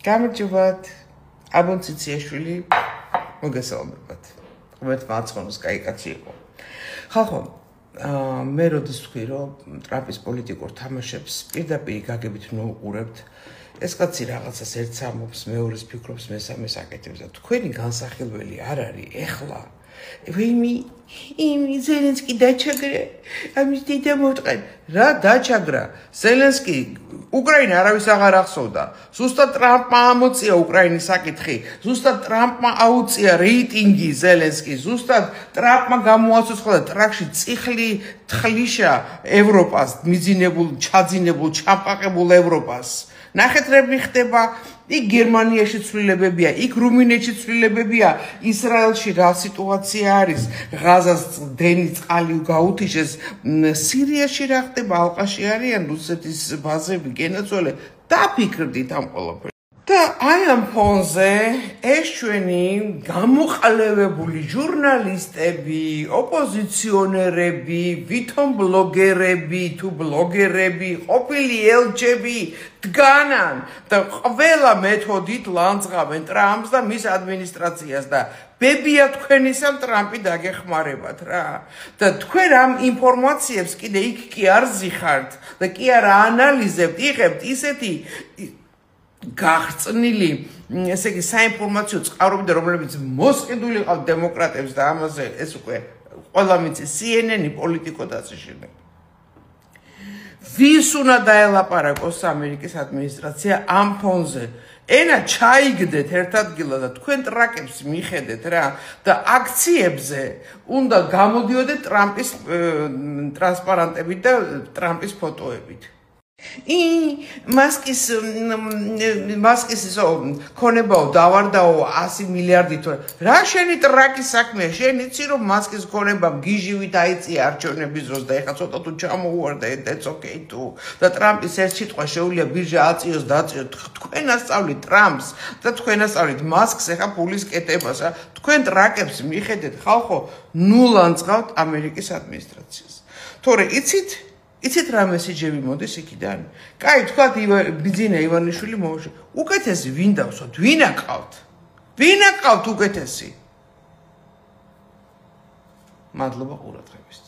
გამარჯობათ. აბონ ციციაშვილი მოგესალმებათ. ღმერთ მაცხონოს კაი კაცი იყო. ხალხო, მე როდის ვთქვი, რომ ტრამპის პოლიტიკურ თამაშებს პირდაპირ გაგებით ნუყურებთ, ეს კაცი რაღაცას ერთს ამბობს, მეორეს ფიქრობს, მესამეს აკეთებს და თქვენი განსახილველი არ არის ეხლა. იმი ზელენსკი დაჩაგრა, ამის დედა მოვტყენ. რა დაჩაგრა? ზელენსკი უკრაინა არავის აღარ ახსოვდა. ზუსტად ტრამპმა ამოწია უკრაინის საკითხი. ზუსტად ტრამპმა აუწია რეიტინგი ზელენსკის. ზუსტად ტრამპმა გამოაცოცხლა ტრაქში წიხლი თხლიშა ევროპას, მიძინებულ, ჩაძინებულ, ჩამყაყებულ ევროპას. ნახეთ რა ხდება, იქ გერმანიაში ცვლილებებია, იქ რუმინეთში ცვლილებებია, ისრაელში რა სიტუაცია არის, ღაზას დენი წყალი გაუთიშეს, სირიაში რა ხდება, ალყაში არიან რუსეთის ბაზები, გენაცვალე, დაფიქრდით ამ ყველაფერს. და აი ამ ფონზე ეს ჩვენი გამოყალევებული ჟურნალისტები, ოპოზიციონერები, ვითომ ბლოგერები თუ ბლოგერები, ყოფილი ელჩები დგანან და ყველა მეთოდით ლანძღავენ ტრამპს და მის ადმინისტრაციას და ბებია თქვენისამ ტრამპი დაგეხმარებათ რა. და თქვენ ამ ინფორმაციებს კიდე იქ კი არ ზიხართ და კი არ აანალიზებთ, იღებთ ისეთი გახწნილი, ესე იგი საინფორმაციო წყაროები, რომლებიც მოსყიდული ყავთ დემოკრატებს და ამაზე ეს უკვე ყველა მიცის CNN-ი, პოლიტიკო და ასე შემდეგ. ვის უნდა დაელაპარაკოს ამერიკის ადმინისტრაცია ამ ფონზე? ენა ჩაიგდეთ ერთ ადგილად და თქვენ ტრაკებს მიხედეთ რა და აქციებზე უნდა გამოდიოდეთ ტრამპის ტრანსპარანტებით და ტრამპის ფოტოებით. მასკის ქონებაო დავარდაო 100 მილიარდით რა შენი ტრაკის საქმეა შენ იცი რომ მასკის ქონებამ გიჟივით აიწია არჩევნების დროს და ეხლა ცოტა თუ ჩამოუვარდა that's okay თუ და ტრამპის ერთ სიტყვა შეუძლია ბირჟა აწიოს დაწიოს თქვენ ასწავლით ტრამპს და თქვენ ასწავლით მასკს ეხლა ფულის კეთებას თქვენ ტრაკებს მიხედეთ ხალხო ნულან წავთ ამერიკის ადმინისტრაციას თორე იცით რა მესიჯები მოდის იქიდან? კაი, თქვათ ბიძინა ივანიშვილი მოუშვი. უკეთესი ვინ დავსვათ? ვინ აკავთ? ვინ აკავთ უკეთესი? მადლობა ყურადღებისთვის.